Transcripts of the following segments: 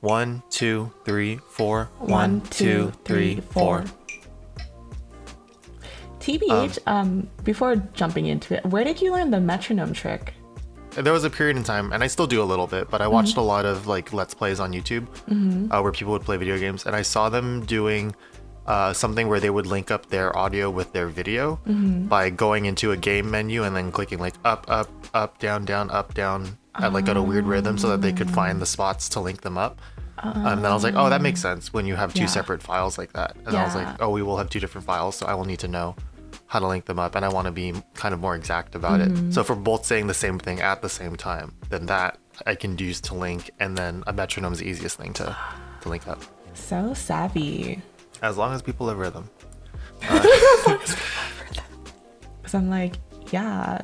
1, 2, 3, 4. 1, 2, 3, 4. TBH, before jumping into it, where did you learn the metronome trick? There was a period in time, and I still do a little bit, but I watched a lot of like Let's Plays on YouTube where people would play video games, and I saw them doing something where they would link up their audio with their video by going into a game menu and then clicking like up, up, up, down, down, up, down at like at a weird rhythm so that they could find the spots to link them up. And then I was like, oh, that makes sense when you have two separate files like that. And I was like, oh, we will have two different files, so I will need to know how to link them up, and I want to be kind of more exact about it. So if we're both saying the same thing at the same time, then that I can use to link, and then a metronome is the easiest thing to link up. So savvy. As long as people have rhythm. Because I'm like, yeah,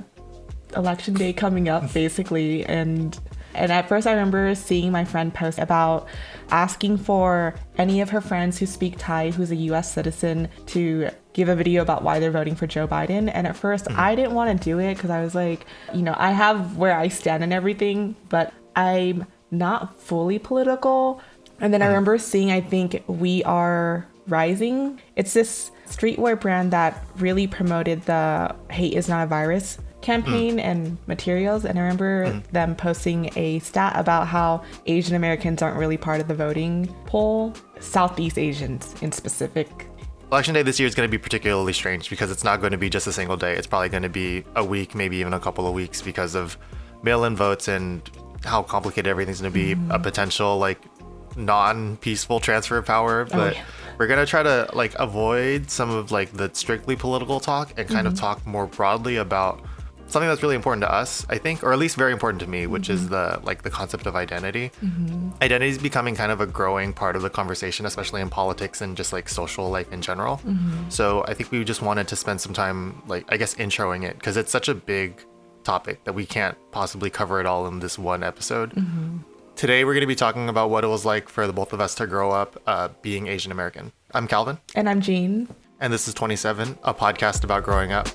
election day coming up basically, and at first I remember seeing my friend post about asking for any of her friends who speak Thai who's a US citizen to give a video about why they're voting for Joe Biden. And at first I didn't want to do it because I was like, you know, I have where I stand and everything, but I'm not fully political. And then I remember seeing, I think, We Are Rising. It's this streetwear brand that really promoted the Hate Is Not a Virus campaign and materials, and I remember them posting a stat about how Asian Americans aren't really part of the voting poll, Southeast Asians in specific. Election day this year is going to be particularly strange because it's not going to be just a single day. It's probably going to be a week, maybe even a couple of weeks because of mail-in votes and how complicated everything's going to be, a potential like non-peaceful transfer of power. But we're going to try to like avoid some of like the strictly political talk and kind of talk more broadly about something that's really important to us, I think, or at least very important to me, which is the concept of identity. Identity is becoming kind of a growing part of the conversation, especially in politics and just like social life in general. So I think we just wanted to spend some time, like, I guess, introing it because it's such a big topic that we can't possibly cover it all in this one episode. Today, we're going to be talking about what it was like for the both of us to grow up being Asian American. I'm Calvin. And I'm Jean. And this is 27, a podcast about growing up.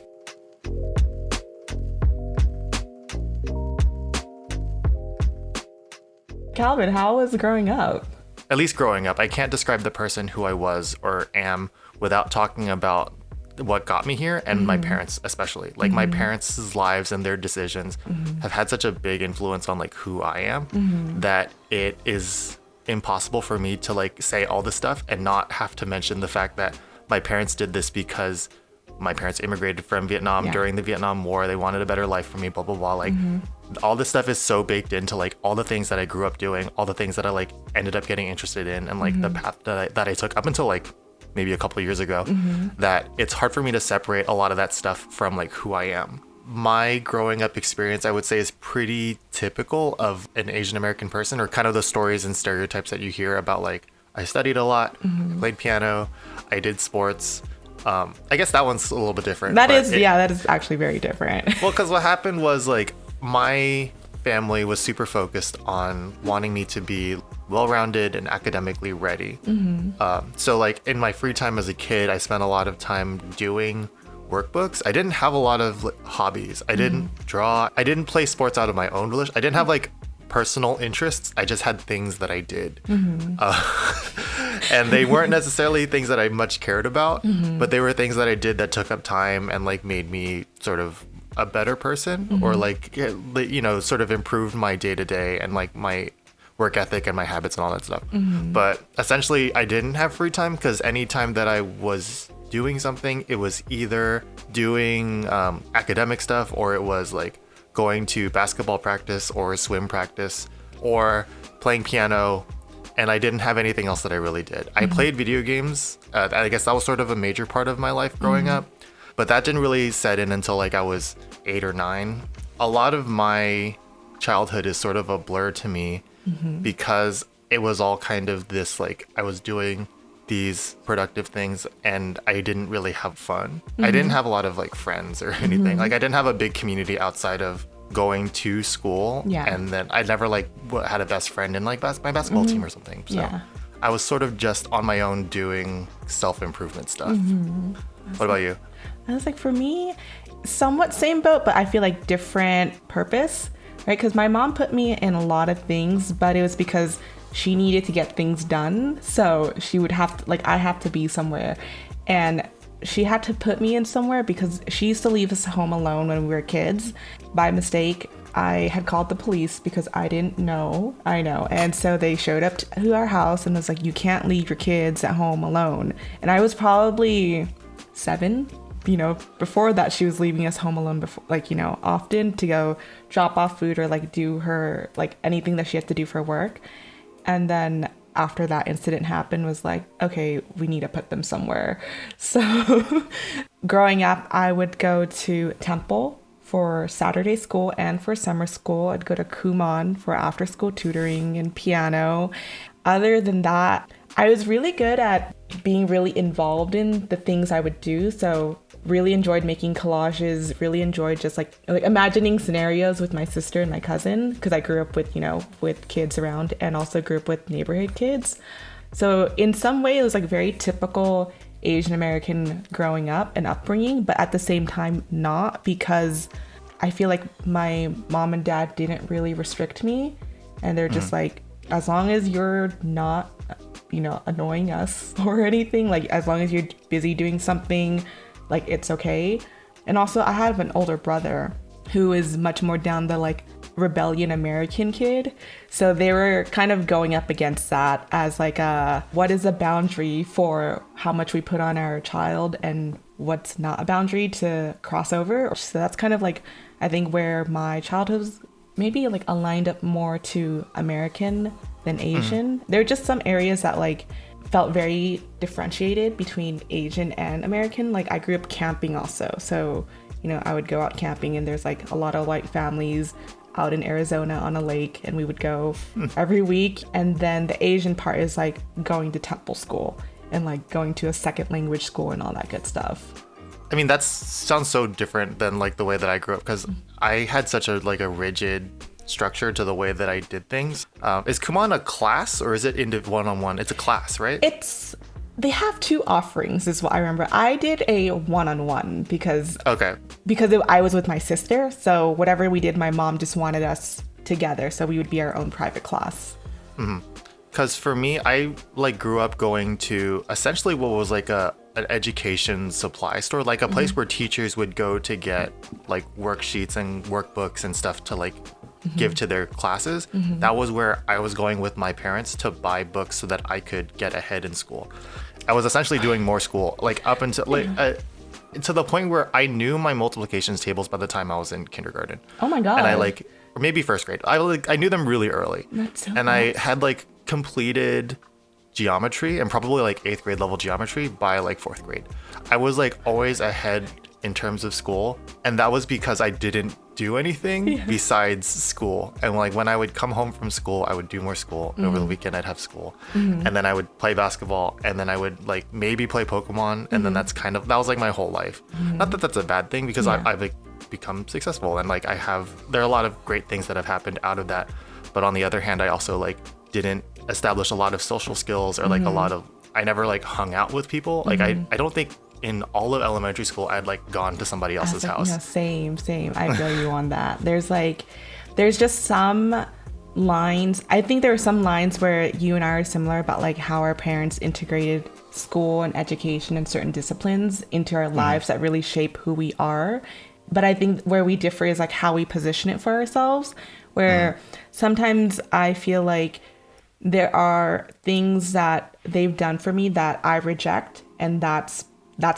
Calvin, how was growing up? At least growing up, I can't describe the person who I was or am without talking about what got me here and my parents especially. Like my parents' lives and their decisions have had such a big influence on like who I am that it is impossible for me to like say all this stuff and not have to mention the fact that my parents did this because my parents immigrated from Vietnam during the Vietnam War. They wanted a better life for me, blah, blah, blah. Like all this stuff is so baked into like all the things that I grew up doing, all the things that I like ended up getting interested in and like the path that I took up until like maybe a couple of years ago, that it's hard for me to separate a lot of that stuff from like who I am. My growing up experience, I would say, is pretty typical of an Asian American person, or kind of the stories and stereotypes that you hear about like, I studied a lot, I played piano, I did sports. I guess that one's a little bit different. That is actually very different. Well, because what happened was like my family was super focused on wanting me to be well-rounded and academically ready. So like in my free time as a kid, I spent a lot of time doing workbooks. I didn't have a lot of like, hobbies. I didn't draw. I didn't play sports out of my own volition. I didn't have like personal interests. I just had things that I did. And they weren't necessarily things that I much cared about, but they were things that I did that took up time and like made me sort of a better person or like, you know, sort of improved my day-to-day and like my work ethic and my habits and all that stuff. But essentially I didn't have free time because anytime that I was doing something, it was either doing academic stuff or it was like going to basketball practice or swim practice or playing piano, and I didn't have anything else that I really did. I played video games. I guess that was sort of a major part of my life growing up, but that didn't really set in until like I was 8 or 9. A lot of my childhood is sort of a blur to me because it was all kind of this like I was doing these productive things and I didn't really have fun. I didn't have a lot of like friends or anything. Like I didn't have a big community outside of going to school. And then I never like had a best friend in like my basketball team or something. So I was sort of just on my own doing self-improvement stuff. What about you? I was like, for me, somewhat same boat, but I feel like different purpose, right? Because my mom put me in a lot of things, but it was because she needed to get things done. So she would have to, like, I have to be somewhere. And she had to put me in somewhere because she used to leave us home alone when we were kids. By mistake, I had called the police because I didn't know. I know. And so they showed up to our house and was like, you can't leave your kids at home alone. And I was probably 7. You know, before that, she was leaving us home alone before, like, you know, often to go drop off food or like do her, like anything that she had to do for work. And then after that incident happened was like, okay, we need to put them somewhere. So growing up, I would go to Temple for Saturday school and for summer school. I'd go to Kumon for after school tutoring and piano. Other than that, I was really good at being really involved in the things I would do. So really enjoyed making collages, really enjoyed just like imagining scenarios with my sister and my cousin, because I grew up with, you know, with kids around and also grew up with neighborhood kids. So in some way it was like very typical Asian American growing up and upbringing, but at the same time not, because I feel like my mom and dad didn't really restrict me, and they're just like, as long as you're not, you know, annoying us or anything, like as long as you're busy doing something, like it's okay. And also I have an older brother who is much more down the like rebellion American kid. So they were kind of going up against that as like what is a boundary for how much we put on our child and what's not a boundary to cross over. So that's kind of like, I think where my childhood was maybe like aligned up more to American than Asian. There are just some areas that like felt very differentiated between Asian and American. Like I grew up camping also. So, you know, I would go out camping and there's like a lot of white families out in Arizona on a lake, and we would go every week. And then the Asian part is like going to temple school and like going to a second language school and all that good stuff. I mean, that sounds so different than like the way that I grew up, because I had such a like a rigid structure to the way that I did things. Is Kumon a class or is it one-on-one? It's a class, right? They have 2 offerings is what I remember. I did a one-on-one because I was with my sister. So whatever we did, my mom just wanted us together. So we would be our own private class. Because for me, I like grew up going to essentially what was like an education supply store, like a place where teachers would go to get like worksheets and workbooks and stuff to like give to their classes. That was where I was going with my parents to buy books so that I could get ahead in school. I was essentially doing more school, like up until like to the point where I knew my multiplications tables by the time I was in kindergarten. Oh my god! And I like, or maybe first grade. I knew them really early. That's so and I had like completed geometry and probably like 8th grade level geometry by like 4th grade. I was like always ahead in terms of school, and that was because I didn't do anything besides school. And like when I would come home from school, I would do more school, and over the weekend I'd have school, and then I would play basketball, and then I would like maybe play Pokemon, and then that was like my whole life. Not that that's a bad thing, because I've like become successful, and like there are a lot of great things that have happened out of that. But on the other hand, I also like didn't establish a lot of social skills or like I never like hung out with people. Like I don't think in all of elementary school I'd like gone to somebody else's house. Yeah, same. I feel you on that. There's just some lines. I think there are some lines where you and I are similar about like how our parents integrated school and education and certain disciplines into our lives that really shape who we are. But I think where we differ is like how we position it for ourselves, where sometimes I feel like there are things that they've done for me that I reject, and that's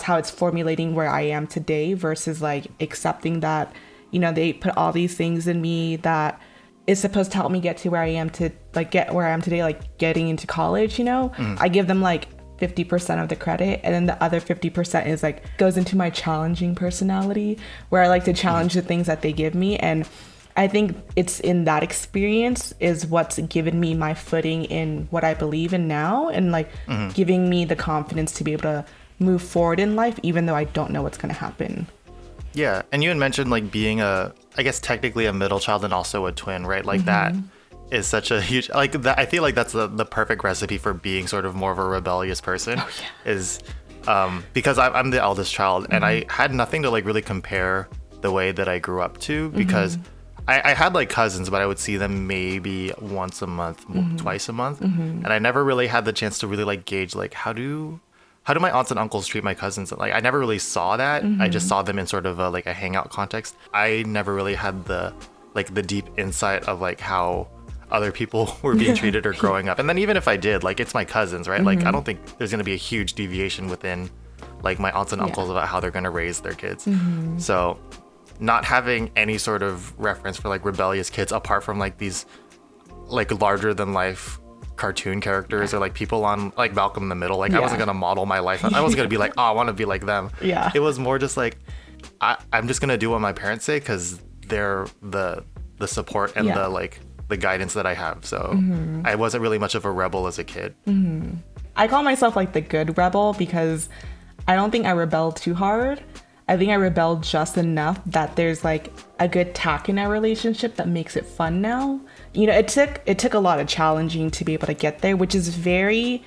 how it's formulating where I am today, versus like accepting that, you know, they put all these things in me that is supposed to help me get to where I am to like get where I am today, like getting into college, you know. I give them like 50% of the credit, and then the other 50% is like goes into my challenging personality, where I like to challenge the things that they give me. And I think it's in that experience is what's given me my footing in what I believe in now, and like giving me the confidence to be able to move forward in life, even though I don't know what's going to happen. Yeah. And you had mentioned like being I guess technically a middle child and also a twin, right? Like that is such a huge, like that. I feel like that's the perfect recipe for being sort of more of a rebellious person. Is because I'm the eldest child, and I had nothing to like really compare the way that I grew up to, because I had like cousins, but I would see them maybe once a month, twice a month. And I never really had the chance to really like gauge like how do my aunts and uncles treat my cousins? Like I never really saw that. I just saw them in sort of like a hangout context. I never really had the deep insight of like how other people were being treated or growing up. And then even if I did, like it's my cousins, right? Like I don't think there's going to be a huge deviation within like my aunts and uncles about how they're going to raise their kids. So not having any sort of reference for like rebellious kids apart from like these like larger than life cartoon characters or like people on like Malcolm in the Middle, like I wasn't gonna model my life. I wasn't gonna be like, oh, I want to be like them. It was more just like I'm just gonna do what my parents say because they're the support and the like the guidance that I have. So I wasn't really much of a rebel as a kid. I call myself like the good rebel because I don't think I rebelled too hard. I think I rebelled just enough that there's like a good tack in our relationship that makes it fun now. You know, it took a lot of challenging to be able to get there, which is very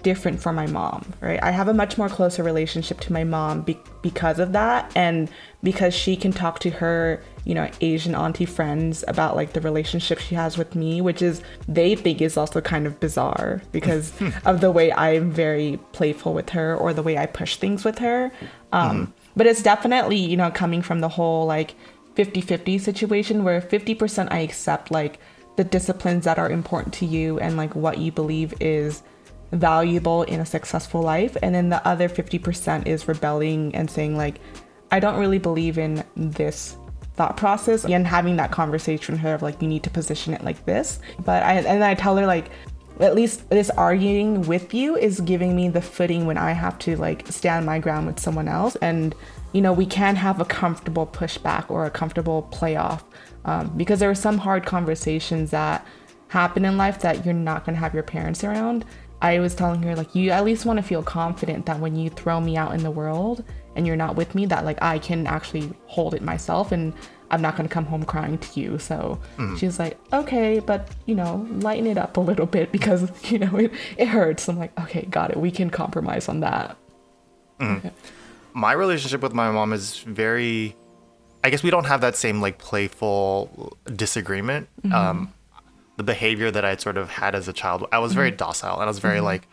different from my mom, right? I have a much more closer relationship to my mom because of that, and because she can talk to her, you know, Asian auntie friends about like the relationship she has with me, which is they think is also kind of bizarre because of the way I'm very playful with her or the way I push things with her. But it's definitely, you know, coming from the whole like 50-50 situation where 50% I accept like the disciplines that are important to you and like what you believe is valuable in a successful life. And then the other 50% is rebelling and saying like, I don't really believe in this thought process, and having that conversation with her of like, you need to position it like this. But I tell her like, at least this arguing with you is giving me the footing when I have to like stand my ground with someone else. And, you know, we can have a comfortable pushback or a comfortable playoff because there are some hard conversations that happen in life that you're not going to have your parents around. I was telling her like, you at least want to feel confident that when you throw me out in the world and you're not with me, that like I can actually hold it myself and I'm not going to come home crying to you. So she's like, okay, but, you know, lighten it up a little bit because, you know, it hurts. I'm like, okay, got it. We can compromise on that. Okay. My relationship with my mom is very, I guess we don't have that same like playful disagreement. The behavior that I sort of had as a child, I was very docile and I was very like,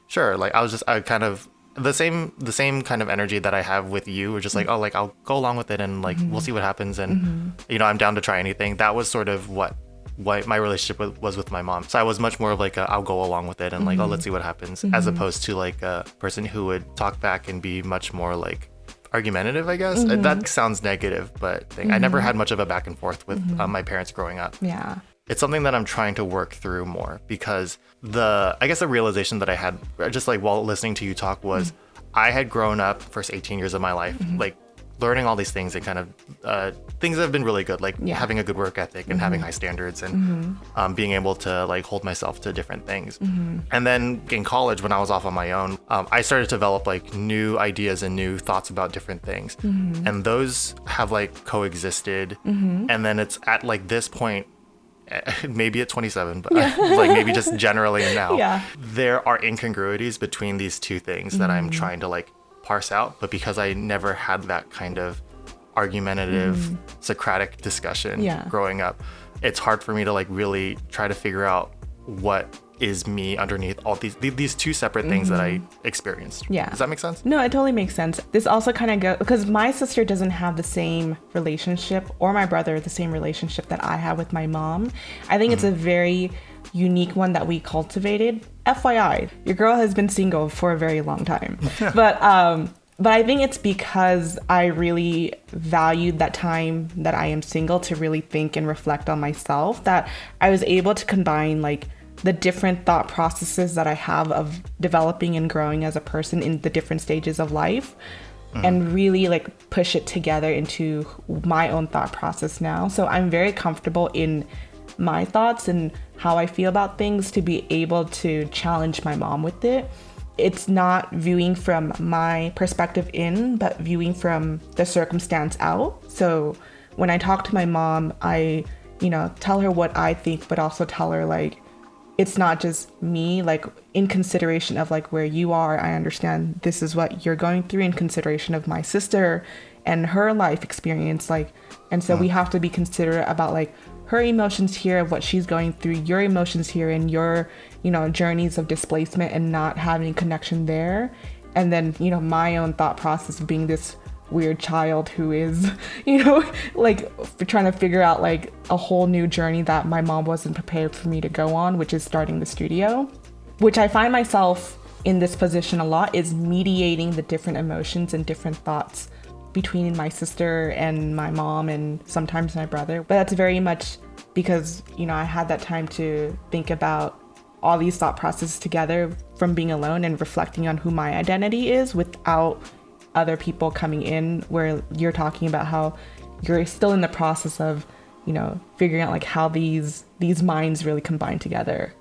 sure. Like I kind of, the same kind of energy that I have with you, or just like, oh, like I'll go along with it and like we'll see what happens, and you know, I'm down to try anything. That was sort of what my relationship was with my mom. So I was much more of like I'll go along with it and like, oh, let's see what happens, as opposed to like a person who would talk back and be much more like argumentative, I guess. That sounds negative, but I never had much of a back and forth with my parents growing up. Yeah. It's something that I'm trying to work through more, because I guess the realization that I had just like while listening to you talk was I had grown up first 18 years of my life, like learning all these things and kind of things that have been really good, like having a good work ethic and having high standards and being able to like hold myself to different things. And then in college, when I was off on my own, I started to develop like new ideas and new thoughts about different things. And those have like coexisted. And then it's at like this point, maybe at 27, but like maybe just generally now, there are incongruities between these two things that I'm trying to like parse out. But because I never had that kind of argumentative Socratic discussion growing up, it's hard for me to like really try to figure out what is me underneath all these two separate things that I experienced. Does that make sense? No, it totally makes sense. This also kind of goes because my sister doesn't have the same relationship, or my brother the same relationship that I have with my mom. I think it's a very unique one that we cultivated. FYI, your girl has been single for a very long time. But I think it's because I really valued that time that I am single to really think and reflect on myself, that I was able to combine like the different thought processes that I have of developing and growing as a person in the different stages of life, and really like push it together into my own thought process now. So I'm very comfortable in my thoughts and how I feel about things to be able to challenge my mom with it. It's not viewing from my perspective in, but viewing from the circumstance out. So when I talk to my mom, I, you know, tell her what I think, but also tell her like, it's not just me, like in consideration of like where you are, I understand this is what you're going through in consideration of my sister and her life experience, like, and so we have to be considerate about like her emotions here, of what she's going through, your emotions here, and your, you know, journeys of displacement and not having connection there. And then, you know, my own thought process of being this weird child who is, you know, like trying to figure out like a whole new journey that my mom wasn't prepared for me to go on, which is starting the studio, which I find myself in this position a lot, is mediating the different emotions and different thoughts between my sister and my mom and sometimes my brother. But that's very much because, you know, I had that time to think about all these thought processes together from being alone and reflecting on who my identity is without other people coming in, where you're talking about how you're still in the process of, you know, figuring out like how these minds really combine together.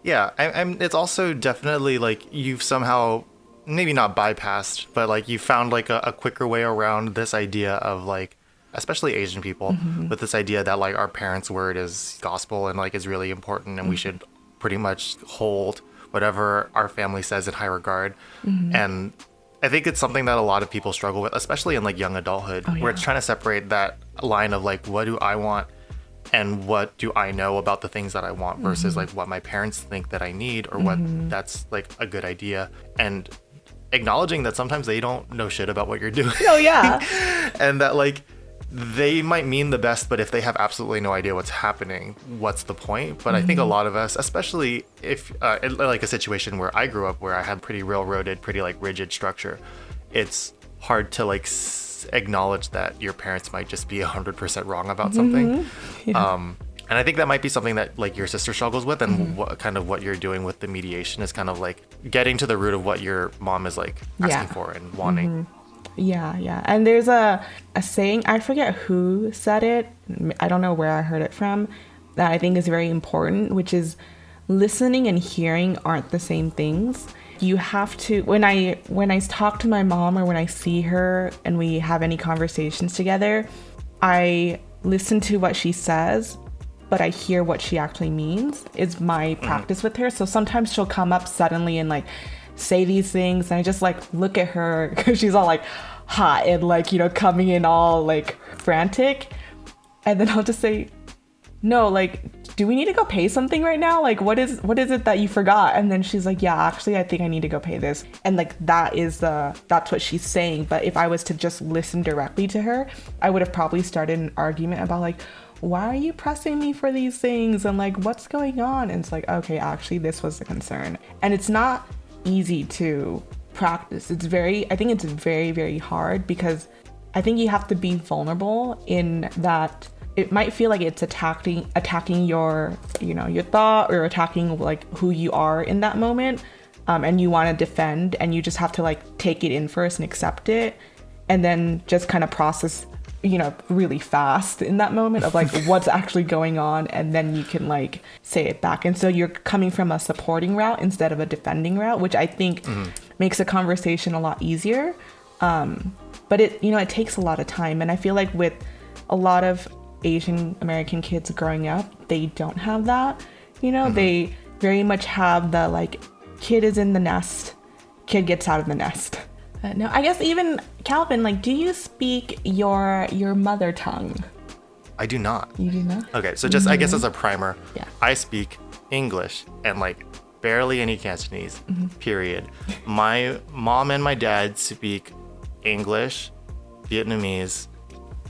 Yeah, I'm it's also definitely like you've somehow maybe not bypassed, but like you found like a quicker way around this idea of like, especially Asian people, with this idea that like our parents' word is gospel and like is really important, and we should pretty much hold whatever our family says in high regard. And I think it's something that a lot of people struggle with, especially in like young adulthood, where it's trying to separate that line of like, what do I want and what do I know about the things that I want versus like what my parents think that I need or what that's like a good idea. And acknowledging that sometimes they don't know shit about what you're doing. Oh yeah. And that like they might mean the best, but if they have absolutely no idea what's happening, what's the point? But I think a lot of us, especially if in like a situation where I grew up, where I had pretty railroaded, pretty like rigid structure, it's hard to like acknowledge that your parents might just be 100% wrong about something. And I think that might be something that like your sister struggles with, and what you're doing with the mediation is kind of like getting to the root of what your mom is like asking for and wanting. Yeah. And there's a saying, I forget who said it, I don't know where I heard it from, that I think is very important, which is listening and hearing aren't the same things. You have to, when I talk to my mom or when I see her and we have any conversations together, I listen to what she says, but I hear what she actually means, is my practice with her. So sometimes she'll come up suddenly and like say these things, and I just like look at her because she's all like hot and like, you know, coming in all like frantic, and then I'll just say, no, like, do we need to go pay something right now? Like, what is it that you forgot? And then she's like, yeah, actually I think I need to go pay this. And like that's what she's saying. But if I was to just listen directly to her, I would have probably started an argument about like, why are you pressing me for these things, and like what's going on? And it's like, okay, actually this was the concern. And it's not easy to practice. I think it's very, very hard, because I think you have to be vulnerable in that it might feel like it's attacking your, you know, your thought, or attacking like who you are in that moment, and you want to defend, and you just have to like take it in first and accept it, and then just kind of process, you know, really fast in that moment of like what's actually going on, and then you can like say it back. And so you're coming from a supporting route instead of a defending route, which I think makes a conversation a lot easier. But it, you know, it takes a lot of time. And I feel like with a lot of Asian American kids growing up, they don't have that, you know, they very much have the like, kid is in the nest, kid gets out of the nest. No, I guess even Calvin, like, do you speak your mother tongue? I do not. You do not? Okay, so just I guess as a primer, Yeah. I speak English and like barely any Cantonese, period. My mom and my dad speak English, Vietnamese,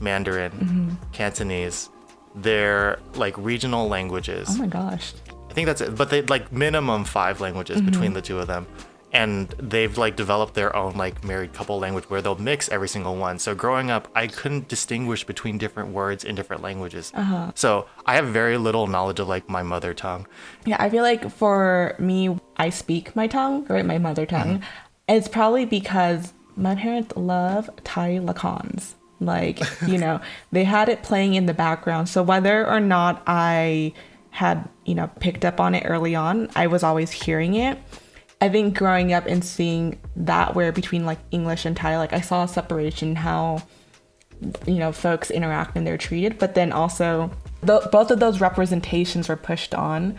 Mandarin, Cantonese. They're like regional languages. Oh my gosh. I think that's it. But they like minimum 5 languages between the two of them. And they've like developed their own like married couple language where they'll mix every single one. So growing up, I couldn't distinguish between different words in different languages. So I have very little knowledge of like my mother tongue. Yeah, I feel like for me, I speak my tongue, right? My mother tongue. It's probably because my parents love Thai lacons. Like, you know, they had it playing in the background. So whether or not I had, you know, picked up on it early on, I was always hearing it. I think growing up and seeing that where between like English and Thai, like I saw a separation, how, you know, folks interact and they're treated, but then also both of those representations were pushed on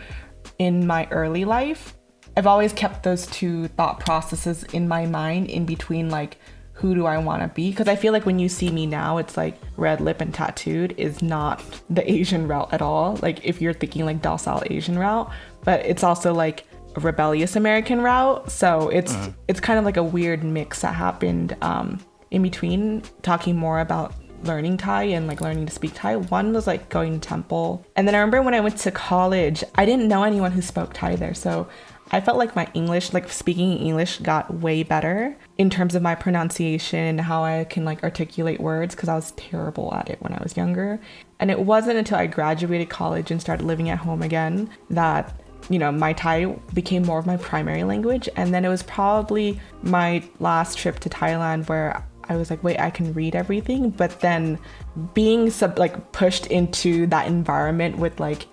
in my early life, I've always kept those two thought processes in my mind in between, like, who do I want to be? Because I feel like when you see me now, it's like red lip and tattooed is not the Asian route at all. Like if you're thinking like docile Asian route, but it's also like a rebellious American route. So it's kind of like a weird mix that happened in between, talking more about learning Thai and like learning to speak Thai. One was like going to temple. And then I remember when I went to college, I didn't know anyone who spoke Thai there. So I felt like my English, like speaking English, got way better in terms of my pronunciation, how I can like articulate words, because I was terrible at it when I was younger. And it wasn't until I graduated college and started living at home again that, you know, my Thai became more of my primary language. And then it was probably my last trip to Thailand where I was like, wait, I can read everything. But then being pushed into that environment with like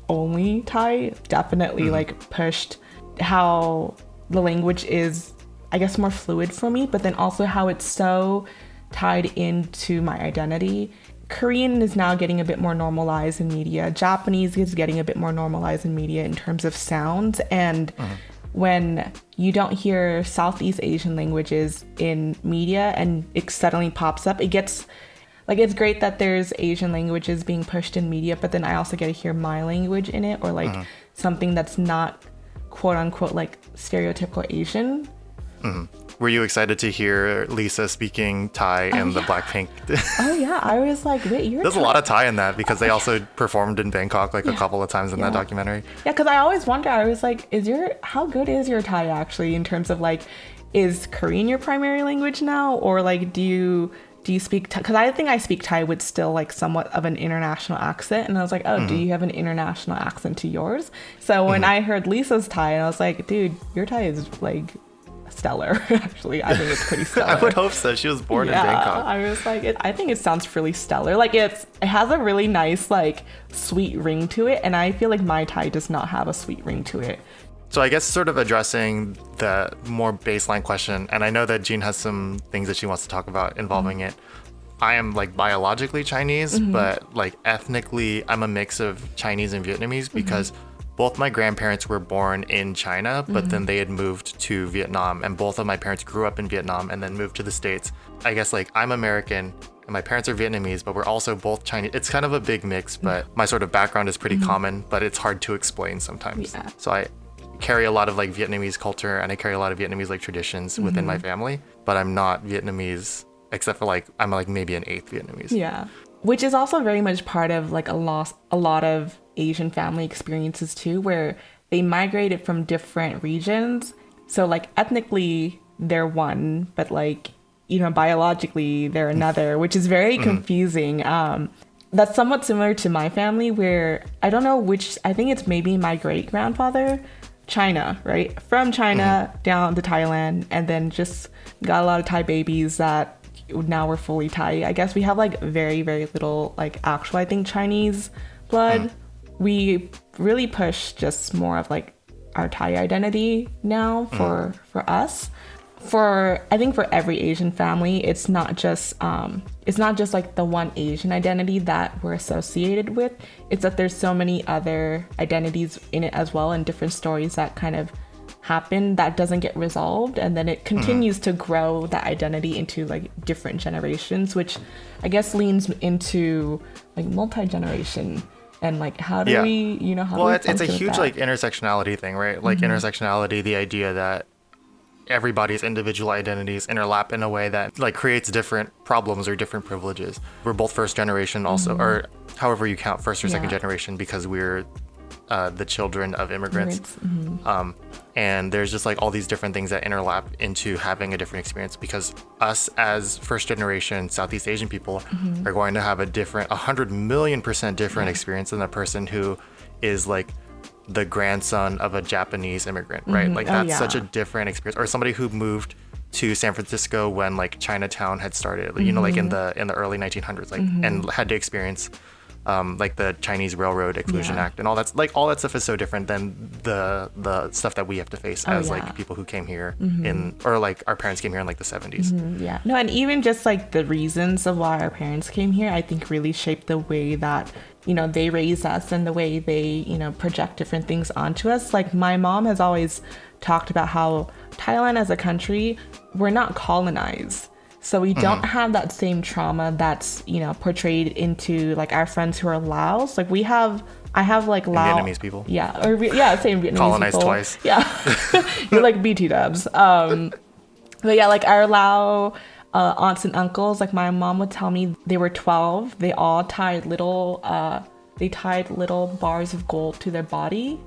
only Thai definitely like pushed how the language is, I guess, more fluid for me, but then also how it's so tied into my identity. Korean is now getting a bit more normalized in media. Japanese is getting a bit more normalized in media in terms of sounds. And when you don't hear Southeast Asian languages in media and it suddenly pops up, it gets like, it's great that there's Asian languages being pushed in media, but then I also get to hear my language in it, or like something that's not quote unquote like stereotypical Asian. Were you excited to hear Lisa speaking Thai in the Blackpink? Oh yeah, I was like, wait, you're There's a lot of Thai in that because they also performed in Bangkok like a couple of times in that documentary. Yeah, because I always wonder, I was like, how good is your Thai actually in terms of like, is Korean your primary language now, or like do you speak Thai? Because I think I speak Thai with still like somewhat of an international accent. And I was like, oh, do you have an international accent to yours? So when I heard Lisa's Thai, I was like, dude, your Thai is like stellar. Actually, I think it's pretty stellar. I would hope so. She was born in Bangkok. I was like, I think it sounds really stellar. Like it has a really nice like sweet ring to it. And I feel like my Thai does not have a sweet ring to it. So I guess sort of addressing the more baseline question, and I know that Jean has some things that she wants to talk about involving it. I am like biologically Chinese, but like ethnically, I'm a mix of Chinese and Vietnamese because both my grandparents were born in China, but then they had moved to Vietnam, and both of my parents grew up in Vietnam and then moved to the States. I guess like I'm American and my parents are Vietnamese, but we're also both Chinese. It's kind of a big mix, but my sort of background is pretty common, but it's hard to explain sometimes. Yeah. So I carry a lot of like Vietnamese culture and I carry a lot of Vietnamese like traditions within my family, but I'm not Vietnamese except for like I'm like maybe an eighth Vietnamese. Yeah, which is also very much part of like a lot of Asian family experiences too, where they migrated from different regions. So like ethnically they're one, but like, you know, biologically they're another, which is very confusing. That's somewhat similar to my family, where I don't know which, I think it's maybe my great grandfather, China, right? From China down to Thailand, and then just got a lot of Thai babies that now we're fully Thai. I guess we have like very, very little like actual, I think, Chinese blood. We really push just more of like our Thai identity now for us. I think for every Asian family, it's not just like the one Asian identity that we're associated with. It's that there's so many other identities in it as well, and different stories that kind of happen that doesn't get resolved, and then it continues to grow that identity into like different generations, which I guess leans into like multi-generation. And like, how do we, you know, how it's a huge like intersectionality thing, right? Like intersectionality, the idea that everybody's individual identities interlap in a way that like creates different problems or different privileges. We're both first generation also, or however you count first or second generation, because we're the children of immigrants. And there's just like all these different things that interlap into having a different experience, because us as first generation Southeast Asian people are going to have a different 100,000,000% different experience than a person who is like the grandson of a Japanese immigrant, right? Like that's such a different experience. Or somebody who moved to San Francisco when like Chinatown had started, you know, like in the early 1900s, like and had to experience like the Chinese Railroad Exclusion Act and all that's like all that stuff is so different than the stuff that we have to face as like people who came here in, or like our parents came here in like the 70s. No, and even just like the reasons of why our parents came here, I think really shaped the way that they raise us and the way they, project different things onto us. Like my mom has always talked about how Thailand as a country, we're not colonized. So we don't have that same trauma that's, portrayed into like our friends who are Laos. Like I have like Lao. Vietnamese people. Yeah. Same Vietnamese Colonized people. twice. Yeah. You're like BT dubs. But yeah, like our Lao aunts and uncles, like my mom would tell me they were 12. They all tied little bars of gold to their body,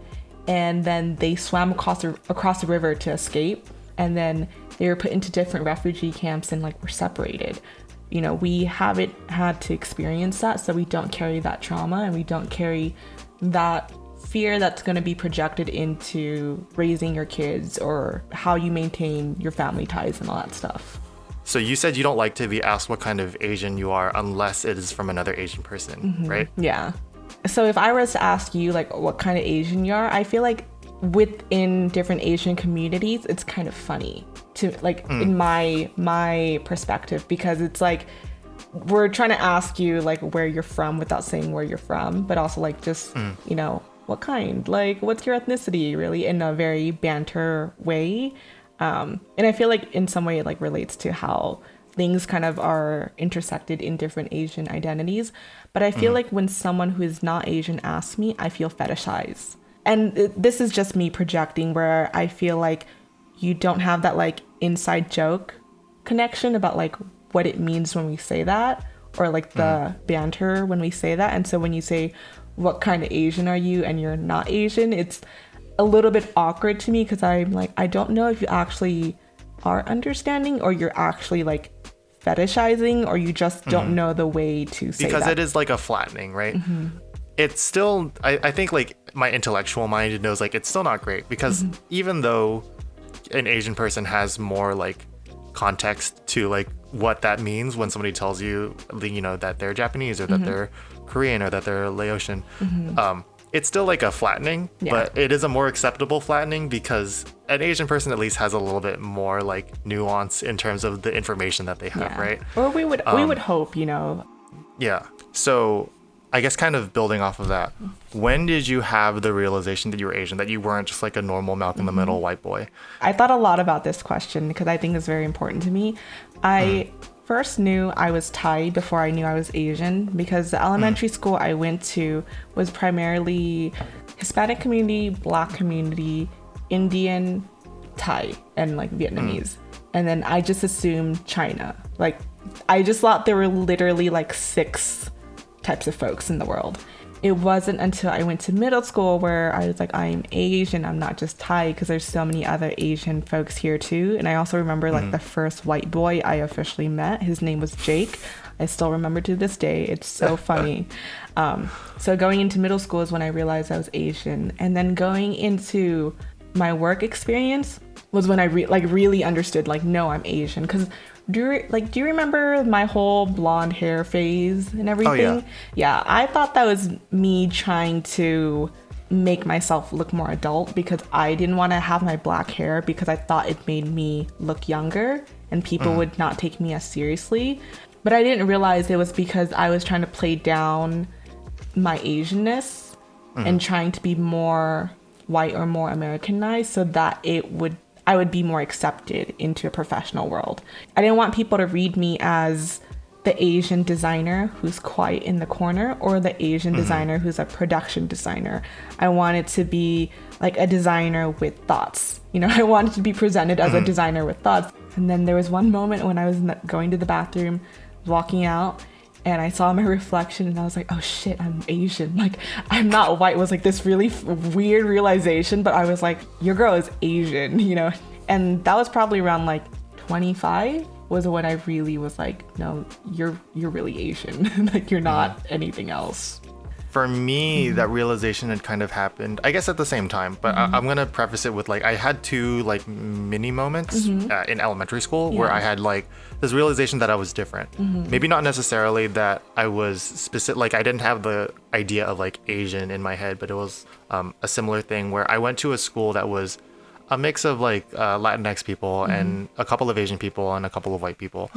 and then they swam across the river to escape. And then they were put into different refugee camps and like were separated. We haven't had to experience that, so we don't carry that trauma and we don't carry that fear that's going to be projected into raising your kids or how you maintain your family ties and all that stuff. So you said you don't like to be asked what kind of Asian you are unless it is from another Asian person, right? Yeah. So if I was to ask you like what kind of Asian you are, I feel like within different Asian communities, it's kind of funny to like in my perspective, because it's like we're trying to ask you like where you're from without saying where you're from, but also like just what kind, like what's your ethnicity, really, in a very banter way. And I feel like in some way it like relates to how things kind of are intersected in different Asian identities. But I feel like when someone who is not Asian asks me, I feel fetishized. And this is just me projecting, where I feel like you don't have that like inside joke connection about like what it means when we say that, or like the banter when we say that. And so when you say, what kind of Asian are you, and you're not Asian, it's a little bit awkward to me, because I'm like, I don't know if you actually are understanding or you're actually like fetishizing, or you just don't know the way to say because that. it is like a flattening, right? It's still, I think like my intellectual mind knows like it's still not great, because even though an Asian person has more like context to like what that means when somebody tells you, that they're Japanese or that they're Korean or that they're Laotian, it's still like a flattening, but it is a more acceptable flattening, because an Asian person at least has a little bit more like nuance in terms of the information that they have, right? Or we would hope, Yeah. So I guess kind of building off of that, when did you have the realization that you were Asian, that you weren't just like a normal Malcolm in the Middle white boy? I thought a lot about this question because I think it's very important to me. I first knew I was Thai before I knew I was Asian, because the elementary school I went to was primarily Hispanic community, Black community, Indian, Thai, and like Vietnamese. And then I just assumed China. Like I just thought there were literally like 6 types of folks in the world. It wasn't until I went to middle school where I was like, I'm Asian, I'm not just Thai, because there's so many other Asian folks here too. And I also remember like the first white boy I officially met, his name was Jake. I still remember to this day. It's so funny. So going into middle school is when I realized I was Asian. And then going into my work experience was when I really understood like, no, I'm Asian. Because do you remember my whole blonde hair phase and everything? Oh, yeah, I thought that was me trying to make myself look more adult, because I didn't want to have my black hair because I thought it made me look younger and people would not take me as seriously. But I didn't realize it was because I was trying to play down my Asianness and trying to be more white or more Americanized so that I would be more accepted into a professional world. I didn't want people to read me as the Asian designer who's quiet in the corner, or the Asian designer who's a production designer. I wanted to be like a designer with thoughts. I wanted to be presented as a designer with thoughts. And then there was one moment when I was going to the bathroom, walking out, and I saw my reflection and I was like, oh shit, I'm Asian. Like, I'm not white. It was like this really weird realization, but I was like, your girl is Asian, And that was probably around like 25 was when I really was like, no, you're really Asian. Like, you're not anything else. For me, that realization had kind of happened, I guess, at the same time. But I'm going to preface it with, like, I had 2, like, mini moments in elementary school where I had, like, this realization that I was different. Maybe not necessarily that I was specific. Like, I didn't have the idea of, like, Asian in my head, but it was a similar thing where I went to a school that was a mix of, like, Latinx people and a couple of Asian people and a couple of white people.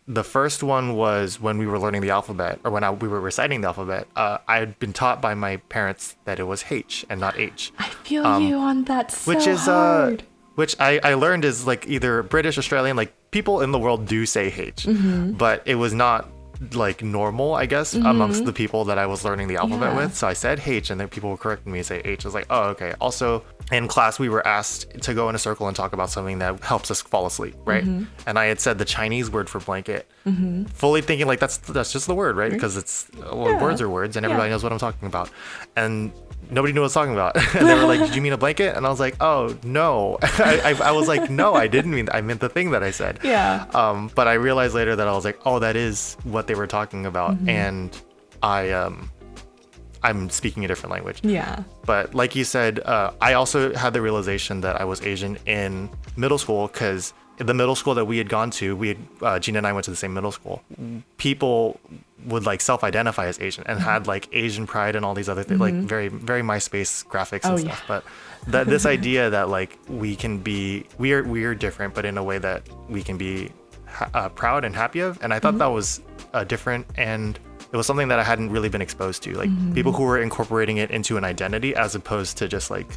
The first one was when we were learning the alphabet, or when we were reciting the alphabet. I had been taught by my parents that it was H and not H. I feel you on that so which is hard. Which I learned is like either British, Australian, like people in the world do say H, but it was not like normal, I guess, amongst the people that I was learning the alphabet with. So I said H, and then people were correcting me and say H. I was like, oh, okay. Also, in class, we were asked to go in a circle and talk about something that helps us fall asleep, right? And I had said the Chinese word for blanket, fully thinking like that's just the word, right? Because it's words are words, and everybody knows what I'm talking about. And nobody knew what I was talking about. And they were like, did you mean a blanket? And I was like, oh, no. I was like, no, I didn't mean that. I meant the thing that I said. Yeah. But I realized later that I was like, oh, that is what they were talking about. And I'm speaking a different language. Yeah. But like you said, I also had the realization that I was Asian in middle school, because the middle school that we had gone to, Gina and I went to the same middle school. People would like self-identify as Asian and had like Asian pride and all these other things, like very, very MySpace graphics and stuff. But this idea that like we are different, but in a way that we can be proud and happy of. And I thought that was different, and it was something that I hadn't really been exposed to. Like people who were incorporating it into an identity as opposed to just like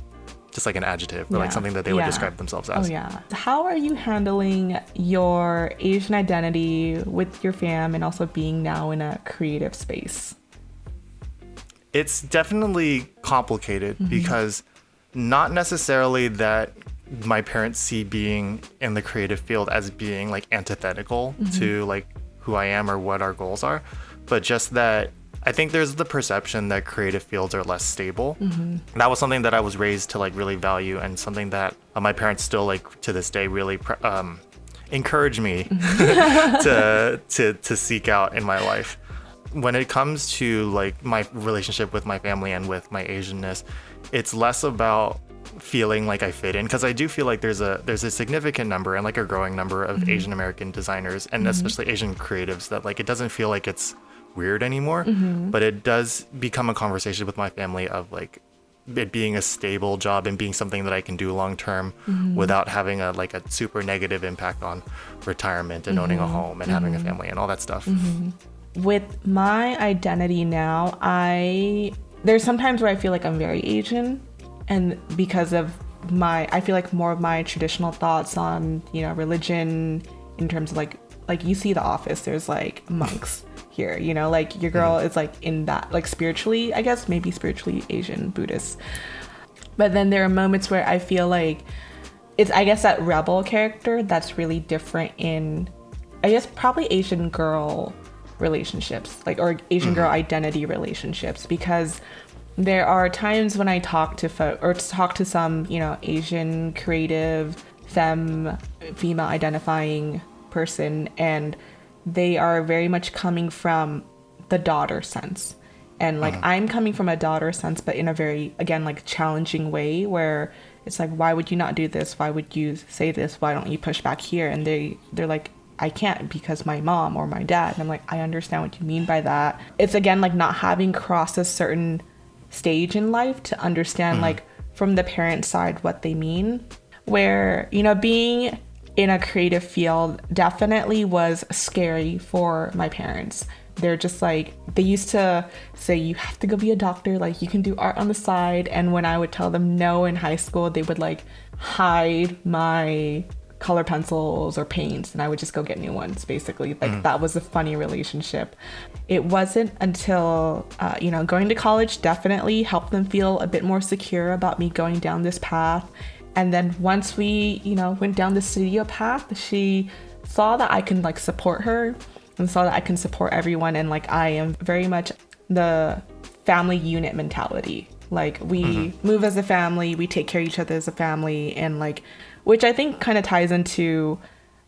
an adjective or like something that they would describe themselves as. Oh yeah. How are you handling your Asian identity with your fam and also being now in a creative space? It's definitely complicated because not necessarily that my parents see being in the creative field as being like antithetical to like who I am or what our goals are, but just that I think there's the perception that creative fields are less stable. That was something that I was raised to like really value, and something that my parents still like to this day really encourage me to seek out in my life. When it comes to like my relationship with my family and with my Asianness, it's less about feeling like I fit in, because I do feel like there's a significant number and like a growing number of Asian American designers and especially Asian creatives that like it doesn't feel like it's weird anymore, but it does become a conversation with my family of like it being a stable job and being something that I can do long term without having a super negative impact on retirement and owning a home and having a family and all that stuff. With my identity now, there's sometimes where I feel like I'm very Asian, and because of I feel like more of my traditional thoughts on, religion, in terms of like you see The Office, there's like monks here, like your girl is like in that, like spiritually, I guess, maybe spiritually Asian, Buddhist. But then there are moments where I feel like it's, I guess, that rebel character that's really different in, I guess, probably Asian girl relationships, like, or Asian girl identity relationships, because there are times when I talk to some, Asian creative female identifying person, and they are very much coming from the daughter sense, and like I'm coming from a daughter sense, but in a very, again, like challenging way, where it's like, why would you not do this, why would you say this, why don't you push back here? And they're like, I can't because my mom or my dad. And I'm like, I understand what you mean by that. It's, again, like not having crossed a certain stage in life to understand like from the parent side what they mean, where being in a creative field definitely was scary for my parents. They're just like, they used to say, you have to go be a doctor, like you can do art on the side. And when I would tell them no in high school, they would like hide my color pencils or paints, and I would just go get new ones, basically. Like that was a funny relationship. It wasn't until going to college definitely helped them feel a bit more secure about me going down this path. And then once we went down the studio path, she saw that I can like support her and saw that I can support everyone, and like I am very much the family unit mentality. Like we move as a family, we take care of each other as a family, and like, which I think kind of ties into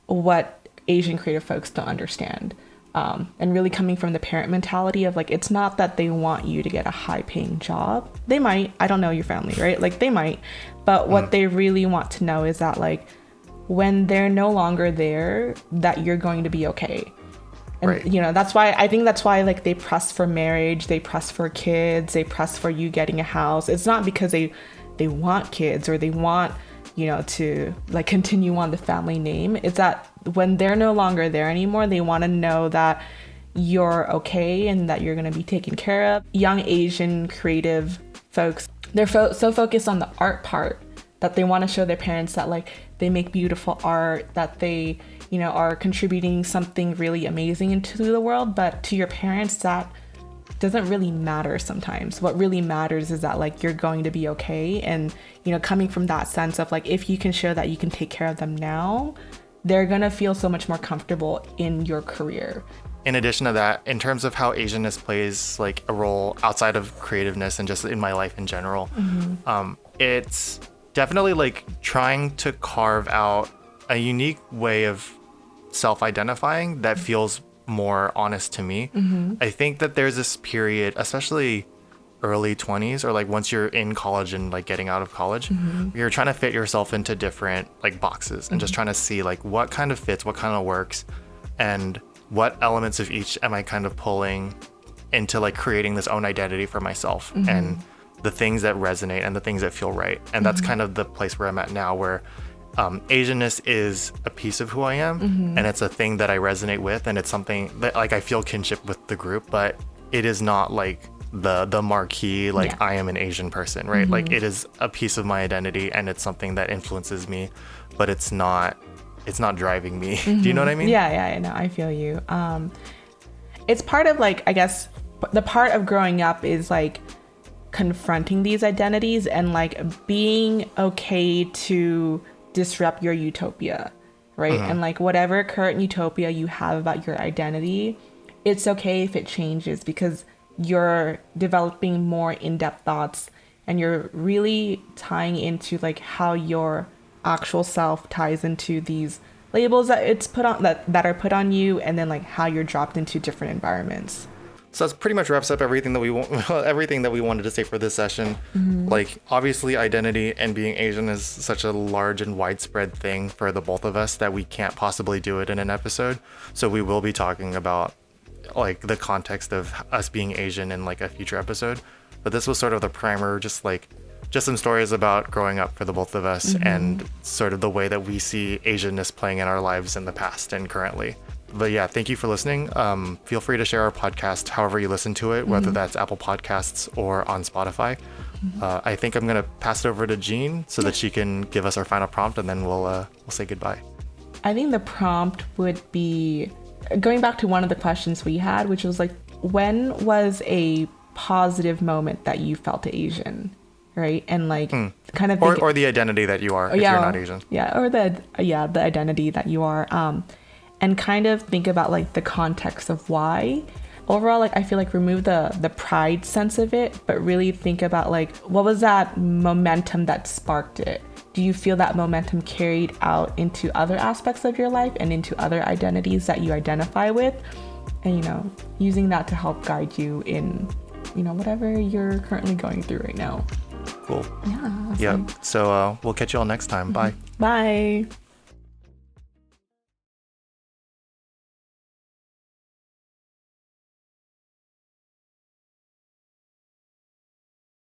what Asian creative folks don't understand. And really coming from the parent mentality of like, it's not that they want you to get a high paying job. They might, I don't know your family, right? Like they might, but what they really want to know is that like, when they're no longer there, that you're going to be okay. And right. That's why like they press for marriage, they press for kids, they press for you getting a house. It's not because they want kids or they want to like continue on the family name. It's that when they're no longer there anymore, they want to know that you're okay and that you're going to be taken care of. Young Asian creative folks, they're so focused on the art part that they want to show their parents that like they make beautiful art, that they, are contributing something really amazing into the world. But to your parents, that doesn't really matter sometimes. What really matters is that like you're going to be okay. And, coming from that sense of like, if you can show that you can take care of them now, they're going to feel so much more comfortable in your career. In addition to that, in terms of how Asianness plays like a role outside of creativeness and just in my life in general, it's definitely like trying to carve out a unique way of self-identifying that feels more honest to me. I think that there's this period, especially early 20s or like once you're in college and like getting out of college, you're trying to fit yourself into different like boxes and just trying to see like what kind of fits, what kind of works, and what elements of each am I kind of pulling into like creating this own identity for myself, and the things that resonate and the things that feel right. And that's kind of the place where I'm at now, where Asianness is a piece of who I am, and it's a thing that I resonate with, and it's something that like I feel kinship with the group, but it is not like the marquee like I am an Asian person, right? Like it is a piece of my identity and it's something that influences me, but it's not driving me. Do you know what I mean? Yeah, I know. I feel you. It's part of like, I guess the part of growing up is like confronting these identities and like being okay to disrupt your utopia, right? And like whatever current utopia you have about your identity, it's okay if it changes, because you're developing more in-depth thoughts and you're really tying into like how your actual self ties into these labels that it's put on that are put on you, and then like how you're dropped into different environments. So that's pretty much wraps up everything that we wanted to say for this session. Like obviously identity and being Asian is such a large and widespread thing for the both of us that we can't possibly do it in an episode. So we will be talking about like the context of us being Asian in like a future episode. But this was sort of the primer, just some stories about growing up for the both of us and sort of the way that we see Asianness playing in our lives in the past and currently. But yeah, thank you for listening. Feel free to share our podcast however you listen to it, whether that's Apple Podcasts or on Spotify. I think I'm going to pass it over to Jean so that she can give us our final prompt, and then we'll say goodbye. I think the prompt would be going back to one of the questions we had, which was like, when was a positive moment that you felt Asian? Right? And like kind of or the identity that you are if you're not Asian. Yeah, or the identity that you are. And kind of think about like the context of why. Overall, like I feel like remove the pride sense of it, but really think about like what was that momentum that sparked it? Do you feel that momentum carried out into other aspects of your life and into other identities that you identify with? And using that to help guide you in whatever you're currently going through right now. Cool. Yeah. Yep. So we'll catch you all next time. Bye. Bye.